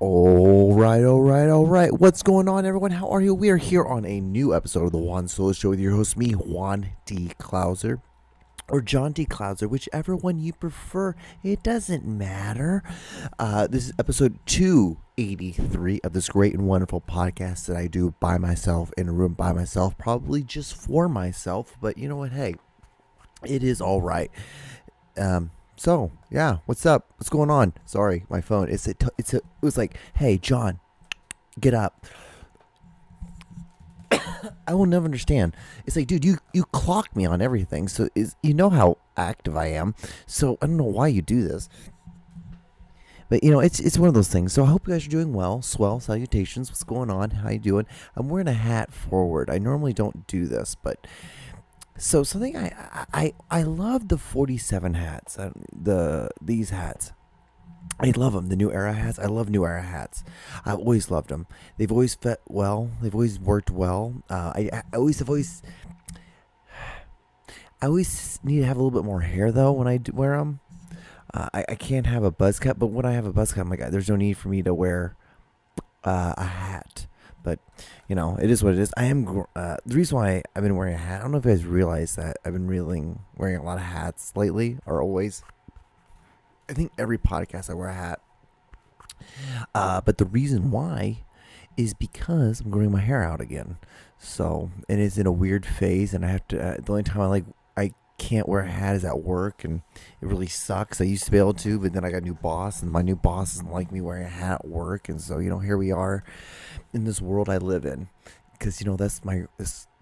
All right. What's going on, everyone? How are you? We are here on a new episode of the Juan Solo Show with your host, me, Juan D. Clouser, or John D. Clouser, whichever one you prefer. It doesn't matter. This is episode 283 of this great and wonderful podcast that I do by myself in a room by myself, probably just for myself. But you know what? Hey, it is all right. So yeah, what's up? What's going on? Sorry, my phone. It was like, hey, John, get up. I will never understand. It's like, dude, you clock me on everything. So you know how active I am. So I don't know why you do this. But you know, it's one of those things. So I hope you guys are doing well. Swell salutations. What's going on? How you doing? I'm wearing a hat forward. I normally don't do this, but. So something I love the 47 hats, these hats. I love them, the New Era hats. I love New Era hats. I've always loved them. They've always fit well. They've always worked well. I always need to have a little bit more hair though when I wear them. I can't have a buzz cut, but when I have a buzz cut, I'm like, there's no need for me to wear a hat. But, you know, it is what it is. I am, the reason why I've been wearing a hat, I don't know if you guys realize that I've been wearing a lot of hats lately, or always. I think every podcast I wear a hat. But the reason why is because I'm growing my hair out again. So, and it's in a weird phase, and I have to, the only time I can't wear a hat is at work, and it really sucks. I used to be able to, but then I got a new boss, and my new boss doesn't like me wearing a hat at work, and so, you know, here we are in this world I live in, because, you know, that's the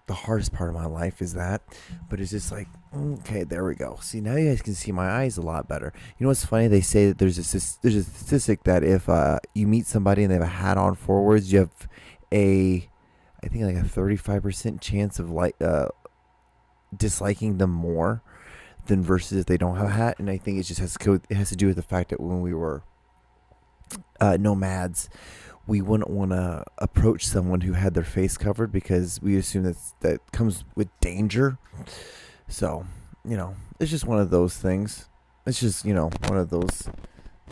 hardest part of my life is that, but it's just like, okay, there we go. See, now you guys can see my eyes a lot better. You know what's funny? They say that there's a statistic that if you meet somebody and they have a hat on forwards, you have I think like a 35% chance of disliking them more than versus if they don't have a hat. And I think it just has to do with the fact that when we were nomads, we wouldn't want to approach someone who had their face covered because we assume that comes with danger. So, you know, it's just one of those things. It's just, you know, one of those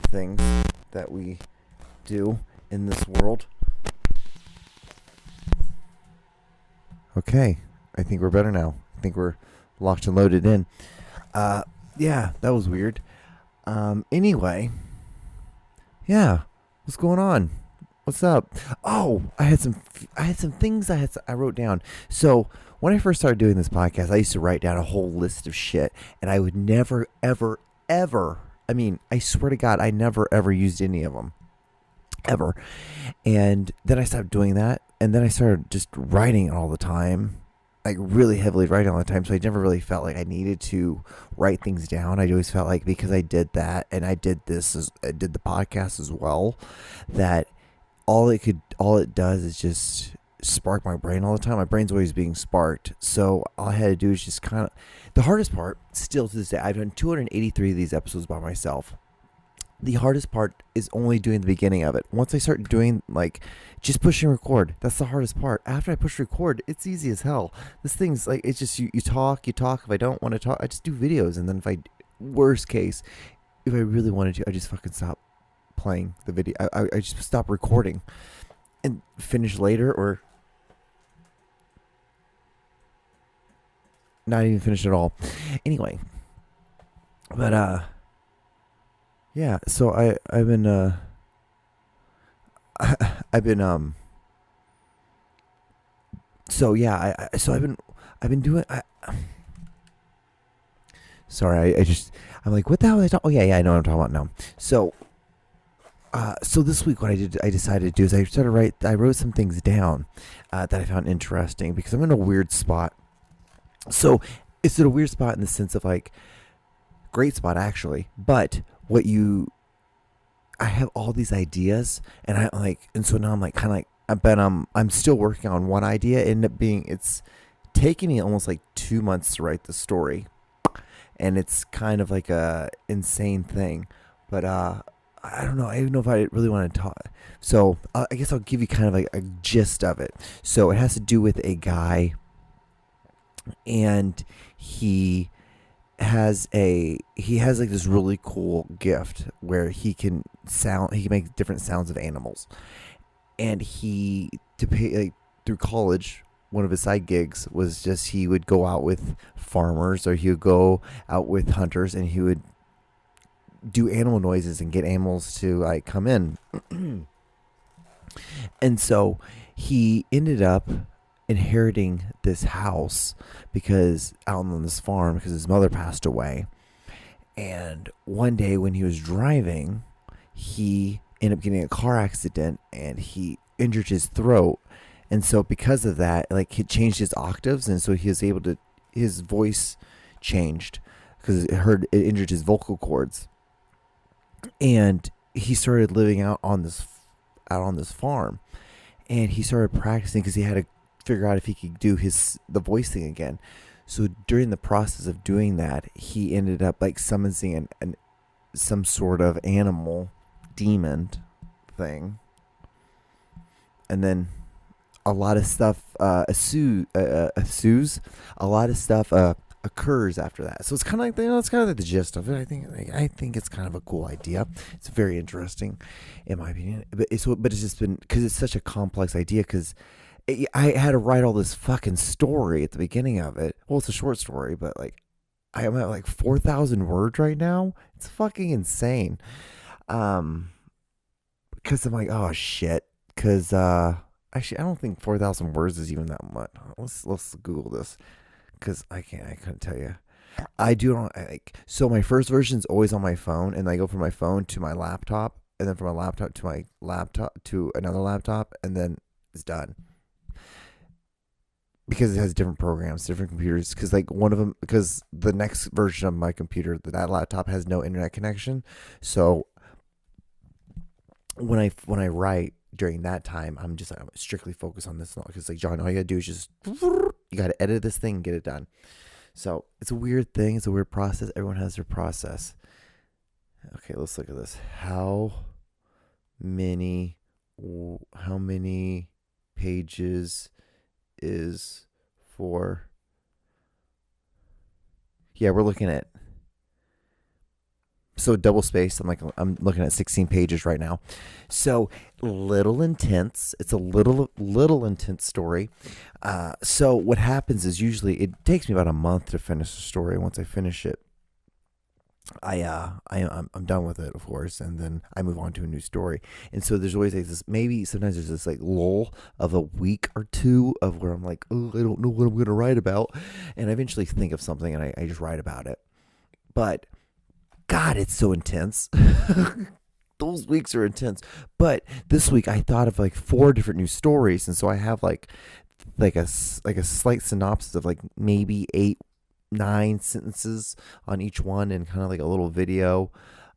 things that we do in this world. Okay, I think we're better now. I think we're locked and loaded in. Yeah, that was weird. Anyway, yeah, what's going on? What's up? Oh, I had some things I wrote down. So when I first started doing this podcast, I used to write down a whole list of shit, and I would never, ever, ever. I mean, I swear to God, I never ever used any of them, ever. And then I stopped doing that, and then I started just writing all the time, like really heavily writing all the time. So I never really felt like I needed to write things down. I always felt like because I did that and I did the podcast as well, that all it does is just spark my brain all the time. My brain's always being sparked. So all I had to do is just kind of, the hardest part still to this day, I've done 283 of these episodes by myself. The hardest part is only doing the beginning of it. Once I start doing just pushing record, that's the hardest part. After I push record, it's easy as hell. This thing's like, it's just, you talk. If I don't want to talk, I just do videos. And then worst case, if I really wanted to, I just fucking stop playing the video. I just stop recording and finish later, or not even finish at all. Anyway, but yeah, so I've been doing. Sorry, I'm like, what the hell is I talking? Oh yeah, I know what I'm talking about now. So this week what I decided to do is I wrote some things down that I found interesting because I'm in a weird spot. So it's in a weird spot in the sense of like, great spot actually, but I have all these ideas and so now I'm like kind of like, I'm still working on one idea. It's taking me almost like 2 months to write the story, and it's kind of like a insane thing, but I don't know. I don't know if I really want to talk. So I guess I'll give you kind of like a gist of it. So it has to do with a guy, and he has like this really cool gift where he can make different sounds of animals. And he to pay like through college, one of his side gigs was just he would go out with farmers, or he would go out with hunters, and he would do animal noises and get animals to like come in. And so he ended up inheriting this house because out on this farm, because his mother passed away. And one day when he was driving, he ended up getting a car accident and he injured his throat. And so because of that, like, he changed his octaves, and so he was able to, his voice changed because it injured his vocal cords. And he started living out on this farm, and he started practicing because he had to figure out if he could do the voice thing again. So during the process of doing that, he ended up like summoning some sort of animal demon thing, and then a lot of stuff occurs after that. So it's kind of like, it's kind of like the gist of it. I think it's kind of a cool idea. It's very interesting, in my opinion. But it's just been, because it's such a complex idea. Because I had to write all this fucking story at the beginning of it. Well, it's a short story, but like I'm at like 4,000 words right now. It's fucking insane. Because I'm like, oh shit. Because actually, I don't think 4,000 words is even that much. Let's Google this, because I couldn't tell you. So my first version is always on my phone, and I go from my phone to my laptop, and then from my laptop to my laptop to another laptop, and then it's done. Because it has different programs, different computers. Because like one of them, because the next version of my computer, that laptop has no internet connection. So when I write during that time, I'm strictly focused on this. Because like, John, all you gotta do is just, you gotta edit this thing and get it done. So it's a weird thing. It's a weird process. Everyone has their process. Okay, let's look at this. How many pages is for? Yeah, we're looking at, so double spaced. I'm looking at 16 pages right now. So little intense. It's a little intense story. So what happens is, usually it takes me about a month to finish the story. Once I finish it, I'm done with it, of course, and then I move on to a new story. And so there's always like this, maybe sometimes there's this like lull of a week or two of where I'm like, oh, I don't know what I'm gonna write about, and I eventually think of something and I just write about it. But God, it's so intense. Those weeks are intense. But this week I thought of like 4 different new stories, and so I have like a slight synopsis of like maybe 8-9 sentences on each one, and kind of like a little video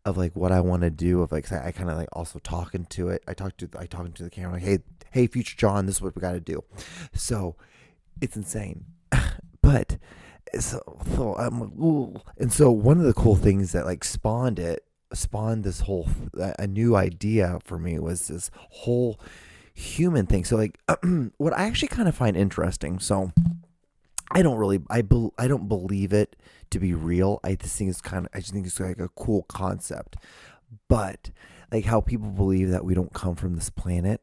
of like what I want to do. Of like, I kind of like also talking to it. I talking to the camera like, hey, future John, this is what we got to do. So it's insane. But so I'm like, ooh. And so one of the cool things that like spawned this whole a new idea for me was this whole human thing. So like what I actually kind of find interesting. So I don't believe it to be real. I just think it's like a cool concept. But like how people believe that we don't come from this planet.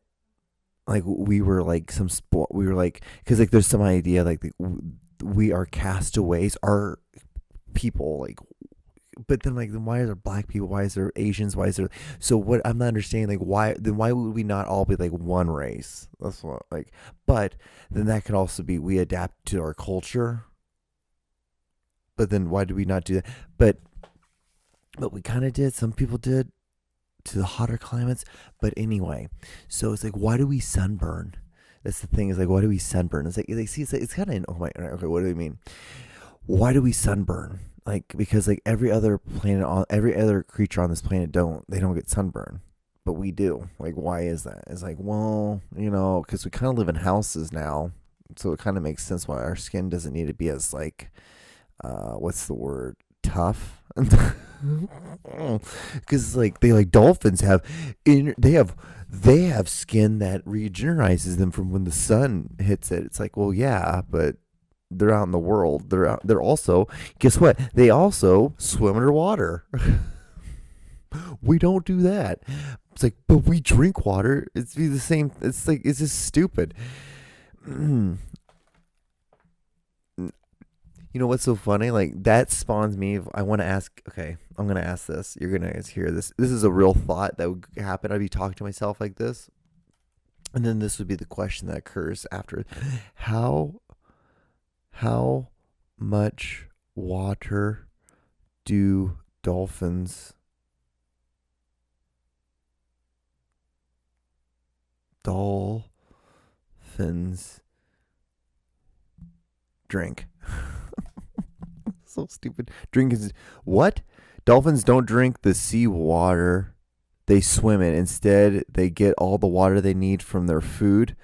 Like we were like some sport. We were like, because like there's some idea like we are castaways, are people like. But then like, then why are there black people? Why is there Asians? Why is there? So what I'm not understanding, like, why would we not all be like one race? That's what, like, but then that could also be we adapt to our culture. But then why do we not do that? But we kind of did. Some people did to the hotter climates. But anyway, so it's like, why do we sunburn? That's the thing, is like, why do we sunburn? It's like, see, it's kind of, oh my, okay, what do you mean? Why do we sunburn? Like, because like every other creature on this planet don't get sunburn, but we do. Like, why is that? It's like, well, because we kind of live in houses now, so it kind of makes sense why our skin doesn't need to be as like, what's the word? Tough. Because like dolphins have they have skin that regenerizes them from when the sun hits it. It's like, well, yeah, but they're out in the world. They're also, guess what? They also swim underwater. We don't do that. It's like, but we drink water. It's be the same. It's like, it's just stupid. You know what's so funny? Like, that spawns me. I want to ask. Okay, I'm gonna ask this. You're gonna hear this. This is a real thought that would happen. I'd be talking to myself like this, and then this would be the question that occurs after. How much water do dolphins drink? So stupid. Drink is what? Dolphins don't drink the sea water. They swim it. Instead, they get all the water they need from their food.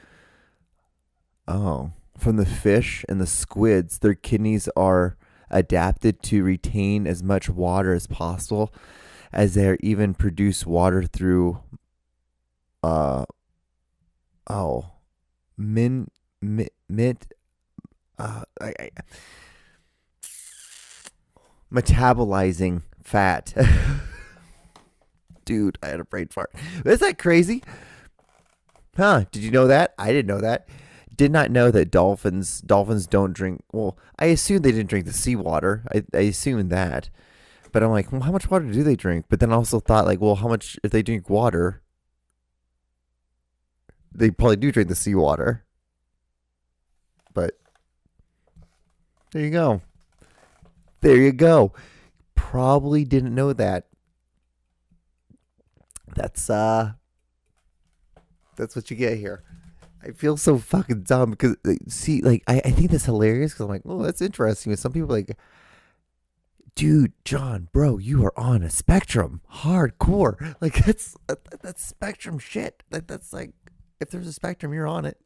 Oh, from the fish and the squids. Their kidneys are adapted to retain as much water as possible, as they even produce water through uh oh min mit I metabolizing fat. Dude, I had a brain fart. Is that crazy? Huh? Did you know that? I didn't know that. Did not know that dolphins don't drink. Well, I assumed they didn't drink the seawater. I assumed that. But I'm like, well, how much water do they drink? But then I also thought, like, well, how much, if they drink water, they probably do drink the seawater. But there you go. There you go. Probably didn't know that. That's what you get here. I feel so fucking dumb because, see, like, I think that's hilarious because I'm like, oh, that's interesting. And some people are like, dude, John, bro, you are on a spectrum, hardcore. Like, that's spectrum shit. That's like, if there's a spectrum, you're on it.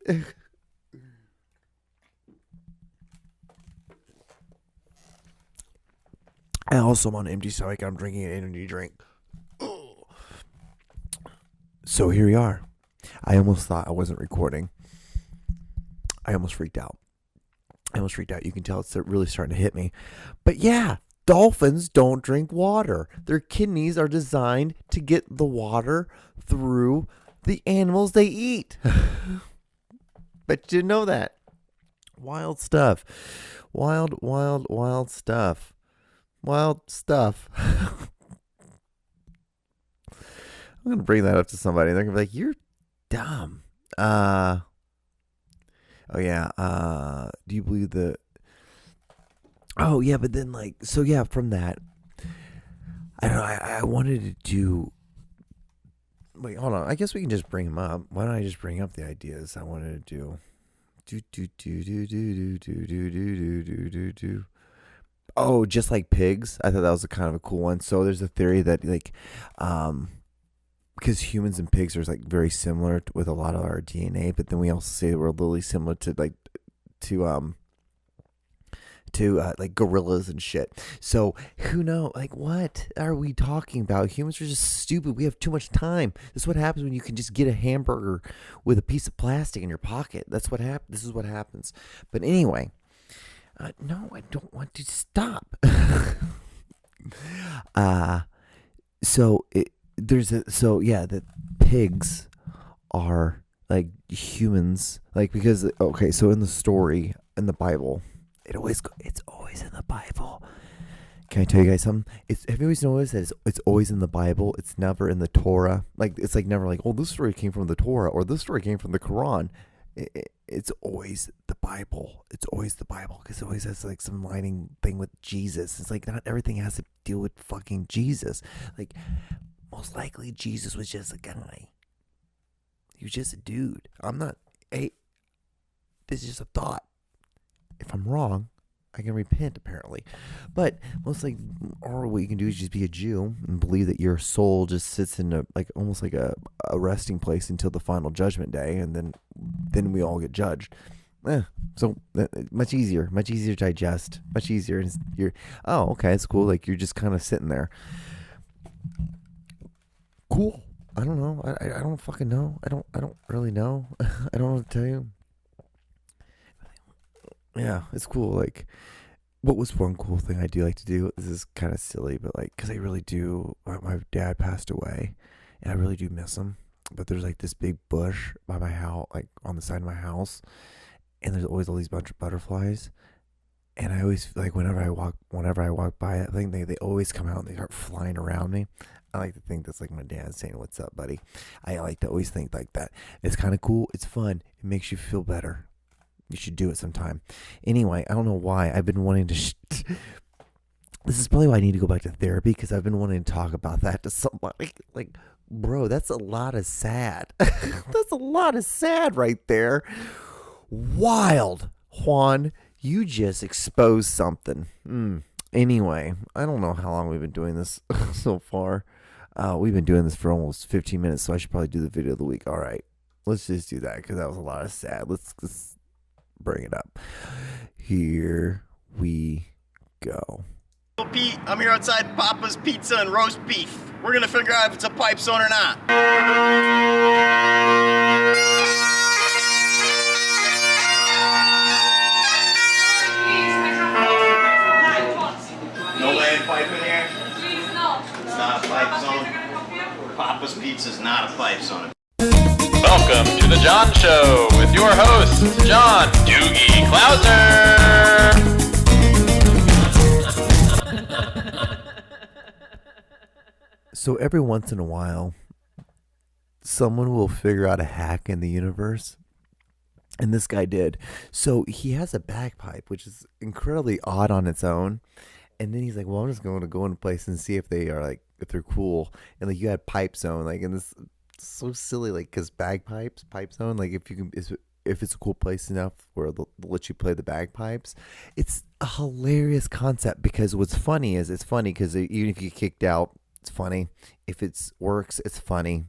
I also am on an empty stomach. I'm drinking an energy drink. So here we are. I almost thought I wasn't recording. I almost freaked out. You can tell it's really starting to hit me. But yeah, dolphins don't drink water. Their kidneys are designed to get the water through the animals they eat. Bet you didn't know that. Wild stuff. Wild stuff. Wild stuff. I'm going to bring that up to somebody. They're going to be like, you're dumb. Oh, yeah. Do you believe the... Oh, yeah, but then, like... So, yeah, from that... I don't know. I wanted to do... Wait, hold on. I guess we can just bring them up. Why don't I just bring up the ideas I wanted to do? Oh, just like pigs. I thought that was a kind of a cool one. So there's a theory that, like... because humans and pigs are like very similar with a lot of our DNA, but then we also say that we're really similar to like gorillas and shit. So who knows? Like, what are we talking about? Humans are just stupid. We have too much time. This is what happens when you can just get a hamburger with a piece of plastic in your pocket. That's what happens. This is what happens. But anyway, no, I don't want to stop. The pigs are like humans, like, because, okay, so in the story in the Bible, it's always in the Bible. Can I tell you guys something? Have you always noticed that it's always in the Bible? It's never in the Torah. Like, it's like never like, oh, this story came from the Torah or this story came from the Quran. It's always the Bible. It's always the Bible because it always has like some lining thing with Jesus. It's like not everything has to deal with fucking Jesus. Like, most likely Jesus was just a guy. He was just a dude. This is just a thought. If I'm wrong, I can repent, apparently. But or what you can do is just be a Jew and believe that your soul just sits in almost like a resting place until the final judgment day, and then we all get judged. So much easier to digest, much easier. And oh, okay, it's cool. Like, you're just kind of sitting there. Cool. I don't know. I don't fucking know. I don't really know. I don't know what to tell you. Yeah, it's cool. Like, what was one cool thing I do like to do? This is kind of silly, but like, because I really do. My dad passed away, and I really do miss him. But there's like this big bush by my house, like on the side of my house, and there's always all these bunch of butterflies. And I always like whenever I walk by that thing, they always come out and they start flying around me. I like to think that's like my dad saying, "What's up, buddy?" I like to always think like that. It's kind of cool. It's fun. It makes you feel better. You should do it sometime. Anyway, I don't know why I've been wanting to. This is probably why I need to go back to therapy, because I've been wanting to talk about that to somebody. Like, bro, that's a lot of sad. That's a lot of sad right there. Wild, Juan. You just exposed something. Anyway, I don't know how long we've been doing this so far. We've been doing this for almost 15 minutes, so I should probably do the video of the week. All right, let's just do that, because that was a lot of sad. Let's bring it up. Here we go. Pete, I'm here outside Papa's Pizza and Roast Beef. We're gonna figure out if it's a pipe zone or not. No laying pipe in here? It's not a pipe zone. Papa's Pizza is not a pipe zone. Welcome to the John Show with your host, John Doogie Clouser. So every once in a while, someone will figure out a hack in the universe. And this guy did. So he has a bagpipe, which is incredibly odd on its own. And then he's like, well, I'm just going to go in a place and see if they are like, if they're cool. And like, you had pipe zone, like, and this is so silly, like, because bagpipes, pipe zone, like, if you can, if it's a cool place enough where they'll let you play the bagpipes, it's a hilarious concept. Because what's funny is, it's funny because even if you get kicked out, it's funny. If it works, it's funny.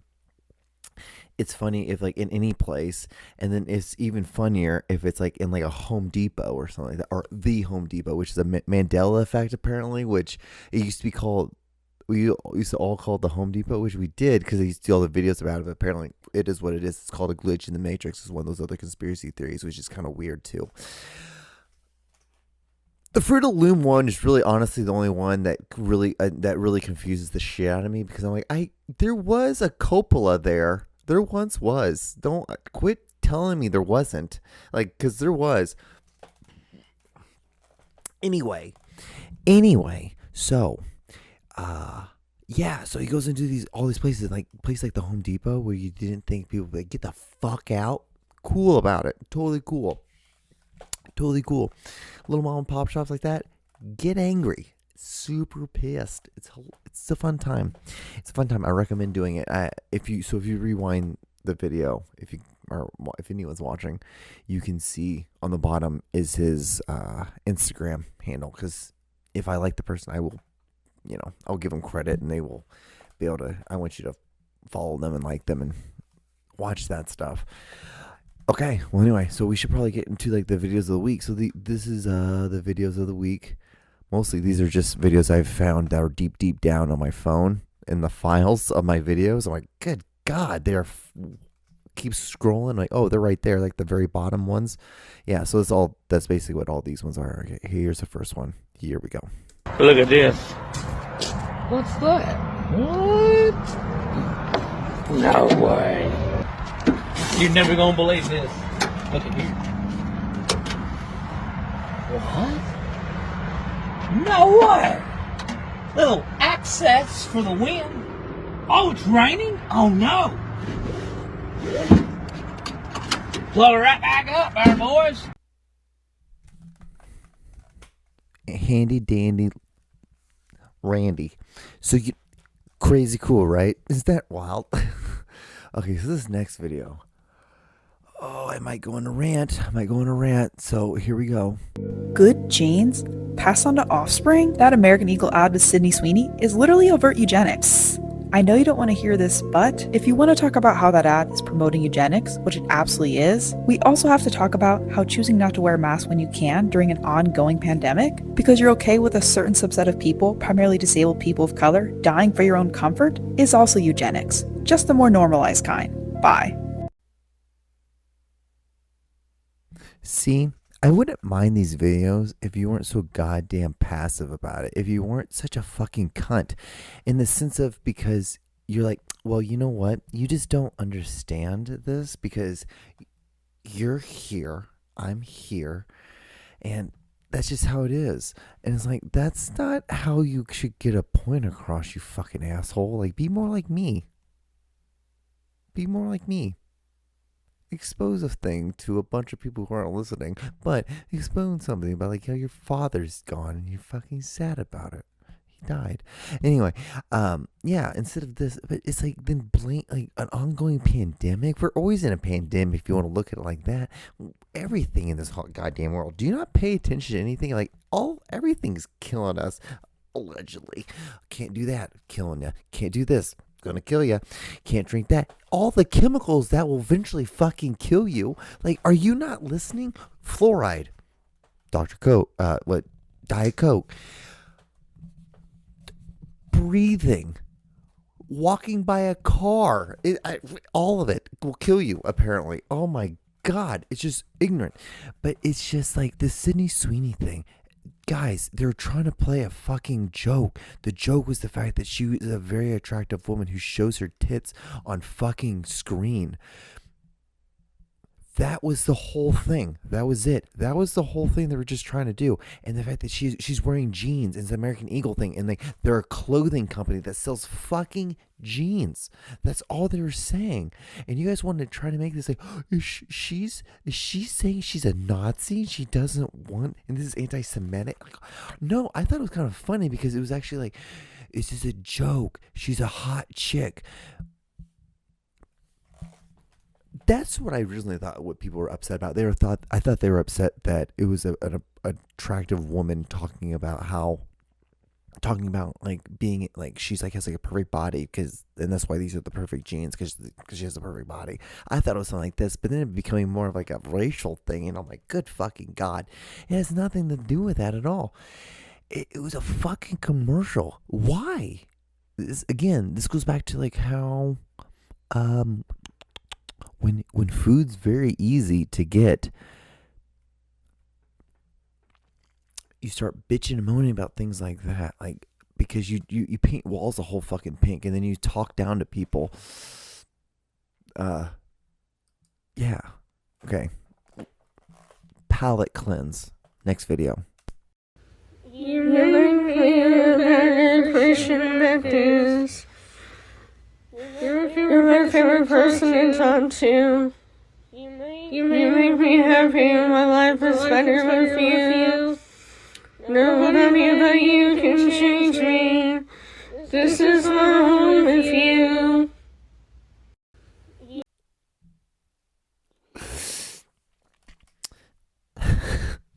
It's funny if like in any place, and then it's even funnier if it's like in like a Home Depot or something like that, or the Home Depot, which is a Mandela effect apparently, which it used to be called. We used to all call it the Home Depot, which we did because they used to do all the videos about it. But apparently, it is what it is. It's called a glitch in the Matrix. It's one of those other conspiracy theories, which is kind of weird too. The Fruit of the Loom one is really, honestly, the only one that really confuses the shit out of me, because I'm like, there was a Coppola there. There once was. Don't quit telling me there wasn't. Like, because there was. Anyway, so, yeah, so he goes into all these places, like places like the Home Depot, where you didn't think people would be like, get the fuck out. Cool about it. Totally cool. Little mom and pop shops like that, get angry. Super pissed. It's a fun time. I recommend doing it. If you rewind the video, if anyone's watching, you can see on the bottom is his Instagram handle. Because if I like the person, I will, I'll give them credit, and they will be able to. I want you to follow them and like them and watch that stuff. Okay. Well, anyway, so we should probably get into like the videos of the week. So this is the videos of the week. Mostly these are just videos I've found that are deep down on my phone in the files of my videos. I'm like, good God, keep scrolling. Like, oh, they're right there, like the very bottom ones. Yeah, so that's basically what all these ones are. Okay, here's the first one. Here we go. Look at this. What's that? What? No way. You're never gonna believe this. Look at here. What? No way! Little access for the wind. Oh, it's raining? Oh no! Blow it right back up there, boys. Handy dandy Randy. So crazy cool, right? Is that wild? Okay, so this next video. Oh, I might go on a rant. So here we go. Good genes passed on to offspring? That American Eagle ad with Sydney Sweeney is literally overt eugenics. I know you don't want to hear this, but if you want to talk about how that ad is promoting eugenics, which it absolutely is, we also have to talk about how choosing not to wear a mask when you can during an ongoing pandemic, because you're okay with a certain subset of people, primarily disabled people of color, dying for your own comfort, is also eugenics. Just the more normalized kind. Bye. See, I wouldn't mind these videos if you weren't so goddamn passive about it. If you weren't such a fucking cunt in the sense of, because you're like, well, you know what? You just don't understand this because you're here, I'm here, and that's just how it is. And it's like, that's not how you should get a point across, you fucking asshole. Like, be more like me. Be more like me. Expose a thing to a bunch of people who aren't listening, but expose something about like how your father's gone and you're fucking sad about it. He died. Anyway, yeah, instead of this, but it's like then like an ongoing pandemic. We're always in a pandemic if you want to look at it like that. Everything in this whole goddamn world. Do you not pay attention to anything? Like everything's killing us, allegedly. Can't do that, killing you. Can't do this, gonna kill you. Can't drink that. All the chemicals that will eventually fucking kill you. Like, are you not listening? Fluoride, Dr. Coke, Diet Coke, breathing, walking by a car, all of it will kill you, apparently. Oh my God, it's just ignorant. But it's just like the Sydney Sweeney thing. Guys, they're trying to play a fucking joke. The joke was the fact that she was a very attractive woman who shows her tits on fucking screen. That was the whole thing. That was it. That was the whole thing they were just trying to do. And the fact that she's wearing jeans, and it's the American Eagle thing, and they're a clothing company that sells fucking jeans. That's all they were saying. And you guys wanted to try to make this like, is she saying she's a Nazi? She doesn't want, and this is anti-Semitic. Like, no, I thought it was kind of funny because it was actually like, it's just a joke. She's a hot chick. That's what I originally thought. What people were upset about. I thought they were upset that it was an attractive woman talking about like being like she's like has like a perfect body and that's why these are the perfect genes because she has a perfect body. I thought it was something like this, but then it becoming more of like a racial thing, and I'm like, good fucking God, it has nothing to do with that at all. It was a fucking commercial. Why? This goes back to like how when food's very easy to get, you start bitching and moaning about things like that, like because you paint walls a whole fucking pink, and then you talk down to people. Yeah, okay. Palate cleanse. Next video. You make me a better person that is. You're my favorite person to talk to. You make me happy and my life is better with you. Nobody but you can change me. This is my home with you.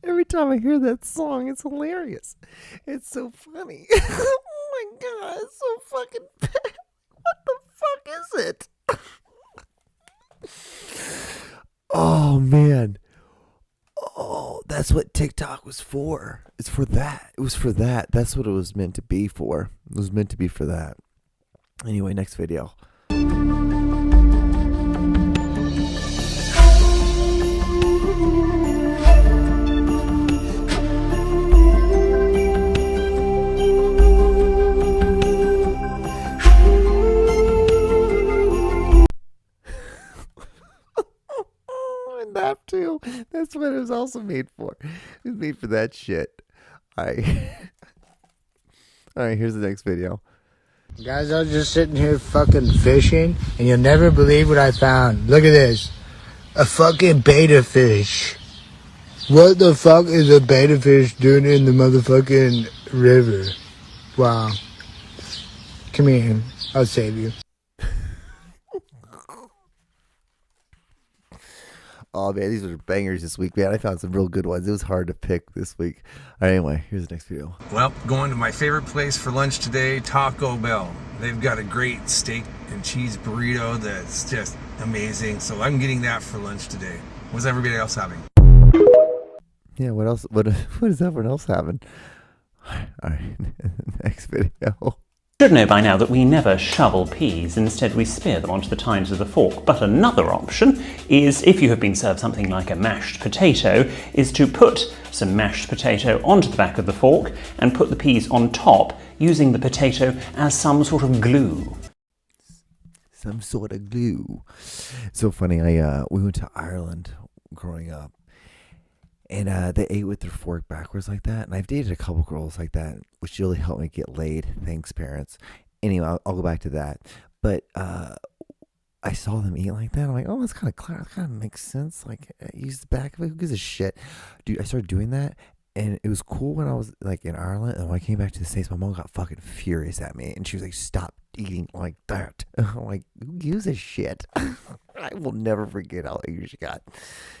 Every time I hear that song, it's hilarious. It's so funny. Oh my God, it's so fucking bad. What the fuck is it? Oh man. Oh, that's what TikTok was for. It's for that. It was for that. That's what it was meant to be for. It was meant to be for that. Anyway, next video. That too. That's what it was also made for. It was made for that shit. Alright, here's the next video. Guys, I was just sitting here fucking fishing, and you'll never believe what I found. Look at this. A fucking betta fish. What the fuck is a betta fish doing in the motherfucking river? Wow. Come here. I'll save you. Oh man, these are bangers this week, man. I found some real good ones. It was hard to pick this week. All right, anyway, here's the next video. Well, going to my favorite place for lunch today, Taco Bell. They've got a great steak and cheese burrito that's just amazing. So I'm getting that for lunch today. What's everybody else having? Yeah, what else? What is everyone else having? All right, next video. Should know by now that we never shovel peas, instead we spear them onto the tines with a fork. But another option is, if you have been served something like a mashed potato, is to put some mashed potato onto the back of the fork and put the peas on top, using the potato as some sort of glue. Some sort of glue. So funny, we went to Ireland growing up, and they ate with their fork backwards like that. And I've dated a couple girls like that, which really helped me get laid. Thanks, parents. Anyway, I'll go back to that. But I saw them eat like that. I'm like, oh, that's kind of clear. That kind of makes sense. Like, use the back of it. Who gives a shit? Dude, I started doing that. And it was cool when I was like in Ireland. And when I came back to the States, my mom got fucking furious at me. And she was like, stop eating like that. I'm like, who gives a shit? I will never forget how angry she got.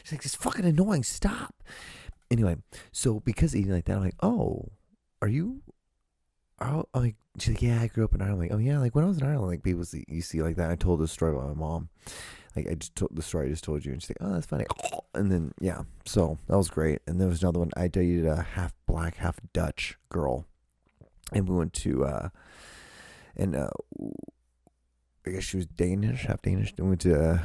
She's like, it's fucking annoying. Stop. Anyway, so because eating like that, I'm like, oh, are you? I'm like, she's like, yeah, I grew up in Ireland. I'm like, oh yeah, like when I was in Ireland, like people you see like that. I told this story about my mom. Like I just told the story I just told you, and she's like, oh, that's funny. And then yeah, so that was great. And there was another one. I dated a half black, half Dutch girl, and we went to I guess she was Danish, half Danish. And we went to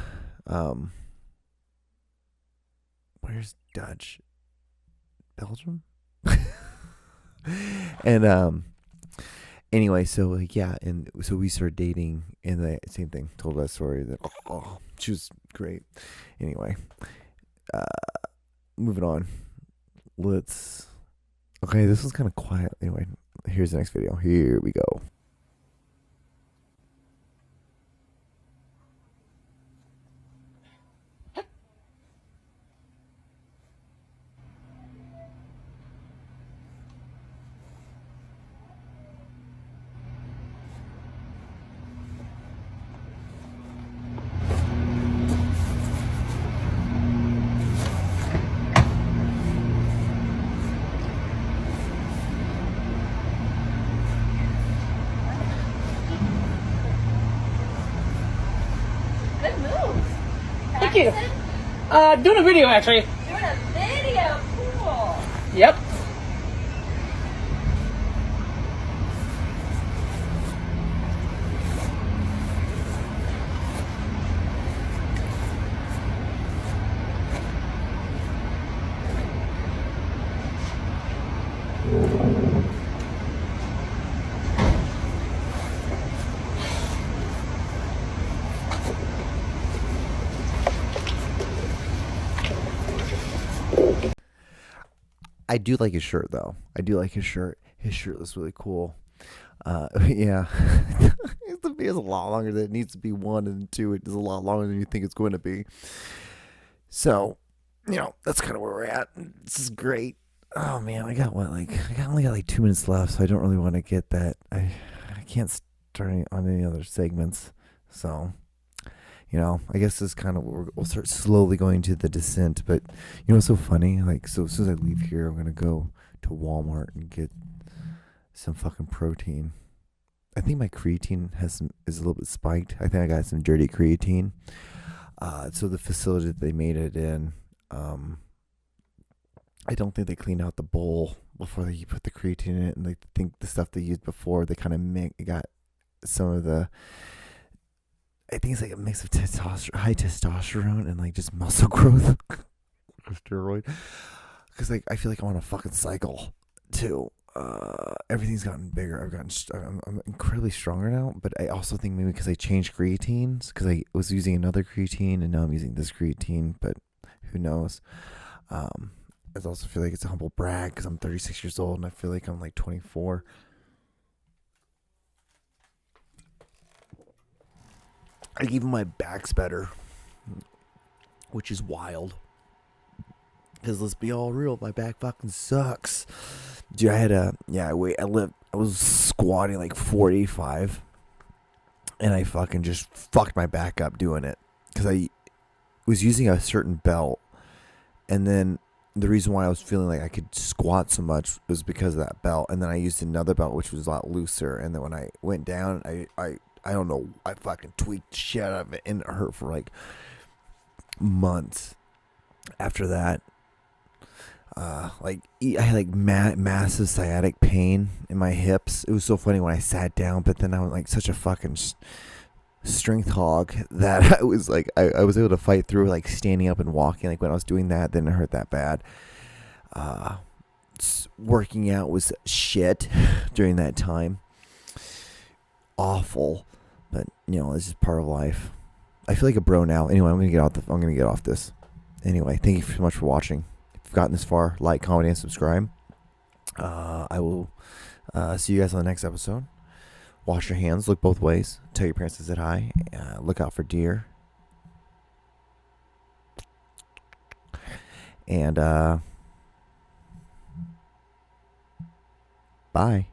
where's Dutch? Belgium? And anyway, so like yeah, and so we started dating, and the same thing. Told that story that she was great. Anyway, moving on. Okay, this was kind of quiet. Anyway, here's the next video. Here we go. Thank you. Doing a video actually. Doing a video, cool. Yep. I do like his shirt though. I do like his shirt. His shirt looks really cool. Yeah. The video is a lot longer than it needs to be. 1 and 2, it is a lot longer than you think it's going to be. So, that's kind of where we're at. This is great. Oh man, I only got like 2 minutes left, so I don't really want to get that. I can't start on any other segments. So, I guess this is kind of where we'll start slowly going to the descent. But what's so funny? Like, so as soon as I leave here, I'm gonna go to Walmart and get some fucking protein. I think my creatine is a little bit spiked. I think I got some dirty creatine. So the facility that they made it in, I don't think they cleaned out the bowl before they put the creatine in it, and I think the stuff they used before, they kind of got some of the. I think it's like a mix of high testosterone and like just muscle growth, steroid. Because like I feel like I'm on a fucking cycle too. Everything's gotten bigger. I'm incredibly stronger now. But I also think maybe because I changed creatines, because I was using another creatine and now I'm using this creatine. But who knows? I also feel like it's a humble brag because I'm 36 years old and I feel like I'm like 24. Like even my back's better, which is wild. Because let's be all real, my back fucking sucks. Dude, I was squatting like 45, and I fucking just fucked my back up doing it. Because I was using a certain belt, and then the reason why I was feeling like I could squat so much was because of that belt. And then I used another belt, which was a lot looser. And then when I went down, I don't know, I fucking tweaked the shit out of it, and it hurt for like months after that. I had like massive sciatic pain in my hips. It was so funny when I sat down, but then I was like such a fucking strength hog that I was like, I was able to fight through like standing up and walking. Like when I was doing that, didn't hurt that bad. Working out was shit during that time. Awful, but you know, it's just part of life. I feel like a bro now. Anyway, I'm gonna get off this. Anyway, thank you so much for watching. If you've gotten this far, like, comment, and subscribe. I will see you guys on the next episode. Wash your hands. Look both ways. Tell your parents to sit hi. Look out for deer. And bye.